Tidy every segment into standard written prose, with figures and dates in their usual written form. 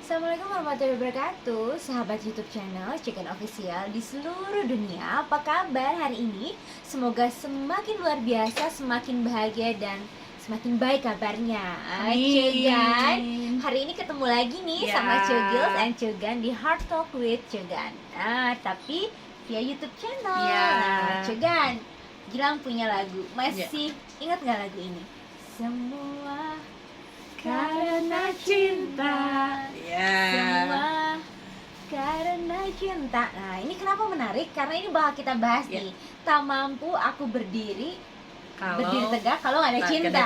Assalamualaikum warahmatullahi wabarakatuh, sahabat YouTube channel Chicken Official di seluruh dunia. Apa kabar hari ini? Semoga semakin luar biasa, semakin bahagia dan semakin baik kabarnya. Cegan, hari ini ketemu lagi nih sama Cugils and Cegan di Heart Talk with Cegan. Tapi via YouTube channel. Cegan, Gilang punya lagu. Masih ingat nggak lagu ini? Semua karena cinta, semua karena cinta. Nah, ini kenapa menarik? Karena ini bakal kita bahas nih. Tak mampu aku berdiri tegak kalau nggak ada cinta.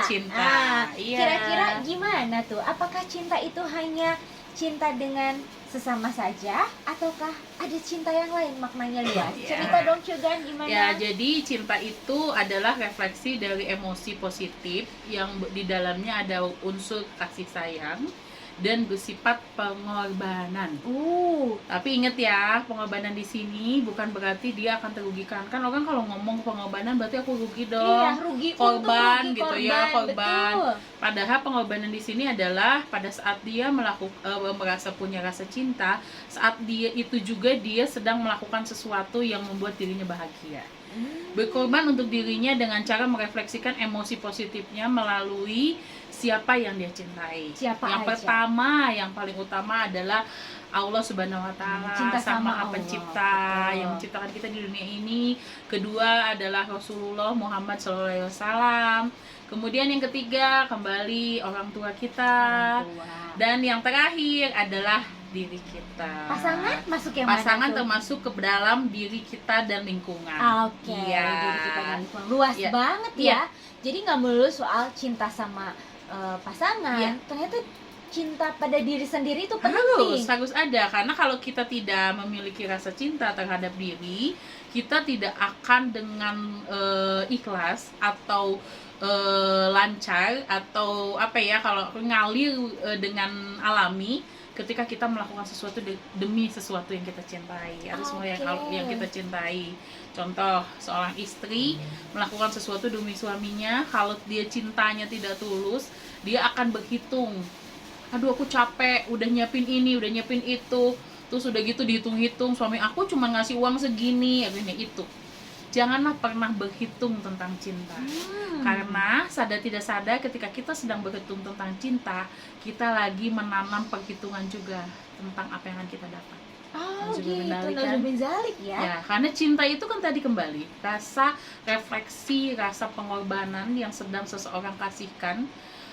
Kira-kira gimana tuh? Apakah cinta itu hanya cinta dengan sesama saja, ataukah ada cinta yang lain maknanya luas? Cerita dong Cegan, gimana? Ya, jadi cinta itu adalah refleksi dari emosi positif yang di dalamnya ada unsur kasih sayang dan bersifat pengorbanan. Tapi ingat ya, pengorbanan di sini bukan berarti dia akan terugikan. Kan orang kalau ngomong pengorbanan berarti aku rugi dong. Iya, rugi korban gitu ya, Betul. korban. Padahal pengorbanan di sini adalah pada saat dia merasa punya rasa cinta, saat dia itu juga dia sedang melakukan sesuatu yang membuat dirinya bahagia. Berkorban untuk dirinya dengan cara merefleksikan emosi positifnya melalui siapa yang dia cintai. Yang pertama, yang paling utama adalah Allah Subhanahu wa Ta'ala, sama pencipta yang menciptakan kita di dunia ini. Kedua adalah Rasulullah Muhammad SAW. Kemudian yang ketiga kembali orang tua kita. Dan yang terakhir adalah diri kita. Pasangan masuk yang pasangan mana tuh? Termasuk ke dalam diri kita dan lingkungan. Diri kita dan lingkungan luas banget ya. Jadi nggak melulu soal cinta sama pasangan. Ternyata cinta pada diri sendiri itu penting. Harus ada, karena kalau kita tidak memiliki rasa cinta terhadap diri, kita tidak akan dengan ikhlas atau lancar atau kalau ngalir dengan alami ketika kita melakukan sesuatu demi sesuatu yang kita cintai atau semua yang kita cintai. Contoh, seorang istri melakukan sesuatu demi suaminya, kalau dia cintanya tidak tulus, dia akan berhitung, aduh aku capek, udah nyiapin ini, udah nyiapin itu, terus udah gitu dihitung-hitung, suami aku cuma ngasih uang segini, artinya itu. Janganlah pernah berhitung tentang cinta. Karena sadar tidak sadar ketika kita sedang berhitung tentang cinta, kita lagi menanam perhitungan juga tentang apa yang akan kita dapat. Nauzubillah zalik ya. Karena cinta itu kan tadi kembali rasa refleksi, rasa pengorbanan yang sedang seseorang kasihkan.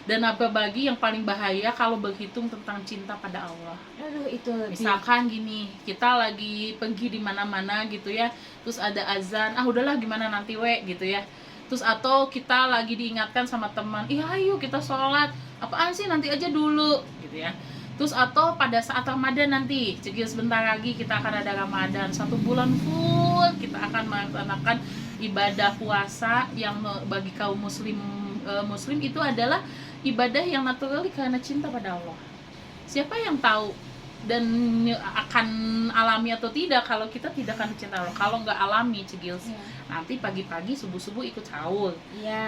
Dan apalagi yang paling bahaya kalau berhitung tentang cinta pada Allah. Misalkan gini, kita lagi pergi di mana-mana gitu ya, terus ada azan, udahlah gimana nanti gitu ya. Terus atau kita lagi diingatkan sama teman, ayo kita sholat, apaan sih nanti aja dulu gitu ya. Terus atau pada saat Ramadan nanti, sebentar lagi kita akan ada Ramadan, 1 bulan full kita akan melaksanakan ibadah puasa yang bagi kaum muslim itu adalah ibadah yang naturally karena cinta pada Allah. Siapa yang tahu dan akan alami atau tidak kalau kita tidak akan cinta Allah. Kalau nggak alami, nanti pagi-pagi subuh-subuh ikut sahur,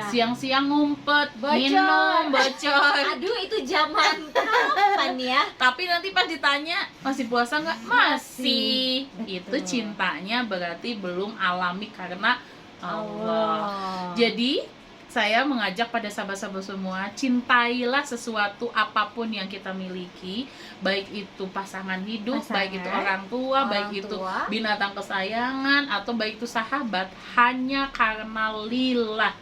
siang-siang ngumpet, minum, bocor. Aduh, itu zaman kapan ya? Tapi nanti pas ditanya, masih puasa nggak? Masih. Itu cintanya berarti belum alami karena Allah. Jadi saya mengajak pada sahabat-sahabat semua, cintailah sesuatu apapun yang kita miliki, baik itu pasangan hidup, baik itu orang tua, baik itu binatang kesayangan, atau baik itu sahabat, hanya karena lillah.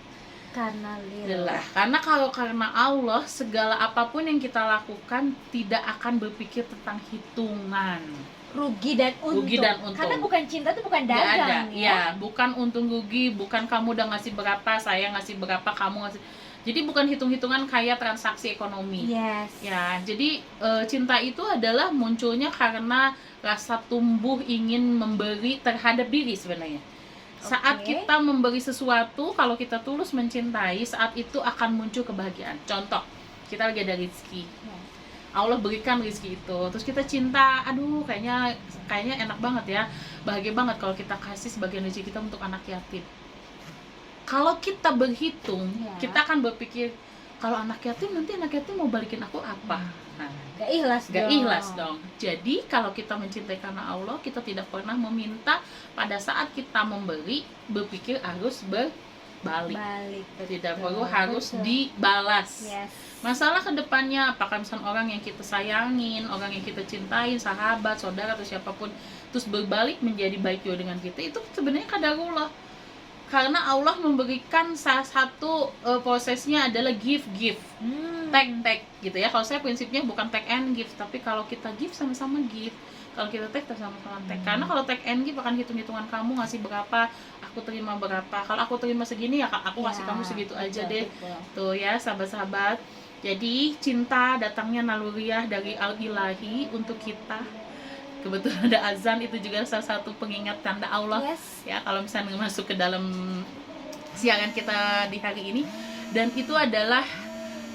Karena kalau karena Allah, segala apapun yang kita lakukan tidak akan berpikir tentang hitungan. Rugi dan untung. Karena bukan cinta itu bukan dagang ya. Bukan untung rugi, bukan kamu udah ngasih berapa, saya ngasih berapa, kamu ngasih. Jadi bukan hitung-hitungan kayak transaksi ekonomi. Jadi cinta itu adalah munculnya karena rasa tumbuh ingin memberi terhadap diri sebenarnya. Saat kita memberi sesuatu, kalau kita tulus mencintai, saat itu akan muncul kebahagiaan. Contoh, kita lagi ada rezeki. Allah berikan rezeki itu, terus kita cinta, aduh kayaknya enak banget ya, bahagia banget kalau kita kasih sebagian rezeki kita untuk anak yatim. Kalau kita berhitung, kita akan berpikir, kalau anak yatim nanti anak yatim mau balikin aku apa? Nah, Gak ikhlas gak dong. ikhlas dong. Jadi kalau kita mencintai karena Allah, kita tidak pernah meminta pada saat kita memberi berpikir harus berbalik. Balik, Tidak betul, perlu harus betul. dibalas. Yes. Masalah kedepannya, apakah misalnya orang yang kita sayangin, orang yang kita cintain, sahabat, saudara atau siapapun, terus berbalik menjadi baik juga dengan kita, itu sebenarnya qadarullah. Karena Allah memberikan salah satu prosesnya adalah give, take gitu ya. Kalau saya prinsipnya bukan take and give, tapi kalau kita give sama-sama give, kalau kita take sama-sama take. Karena kalau take and give akan hitung-hitungan kamu ngasih berapa, aku terima berapa. Kalau aku terima segini ya aku kasih kamu segitu aja deh. Tuh ya sahabat-sahabat. Jadi cinta datangnya naluriah dari Al-Ilahi untuk kita. Kebetulan ada azan, itu juga salah satu pengingat tanda Allah. Yes. Ya kalau misalnya masuk ke dalam siaran kita di hari ini. Dan itu adalah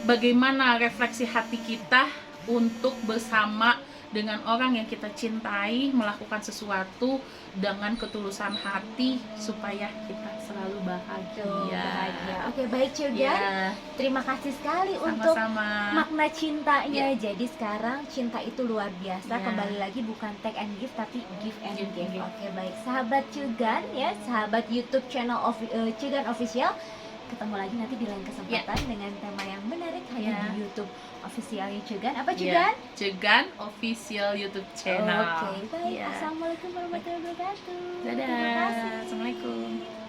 bagaimana refleksi hati kita untuk bersama dengan orang yang kita cintai, melakukan sesuatu dengan ketulusan hati supaya kita selalu bahagia. Oke, baik juga. Ya, Terima kasih sekali untuk sama-sama. makna cintanya. Ya. Jadi sekarang cinta itu luar biasa. Ya. Kembali lagi bukan take and give tapi give and Give give. and give. Oke, baik. Sahabat Cugan ya, sahabat YouTube channel Cugan Official. Ketemu lagi nanti di lain kesempatan dengan tema yang menarik hanya Ya. di YouTube officialnya Cugan. Apa Ya, Cugan? Cugan Official YouTube channel. Oke, baik. Ya. Assalamualaikum warahmatullahi wabarakatuh. Terima Dadah. kasih. Assalamualaikum.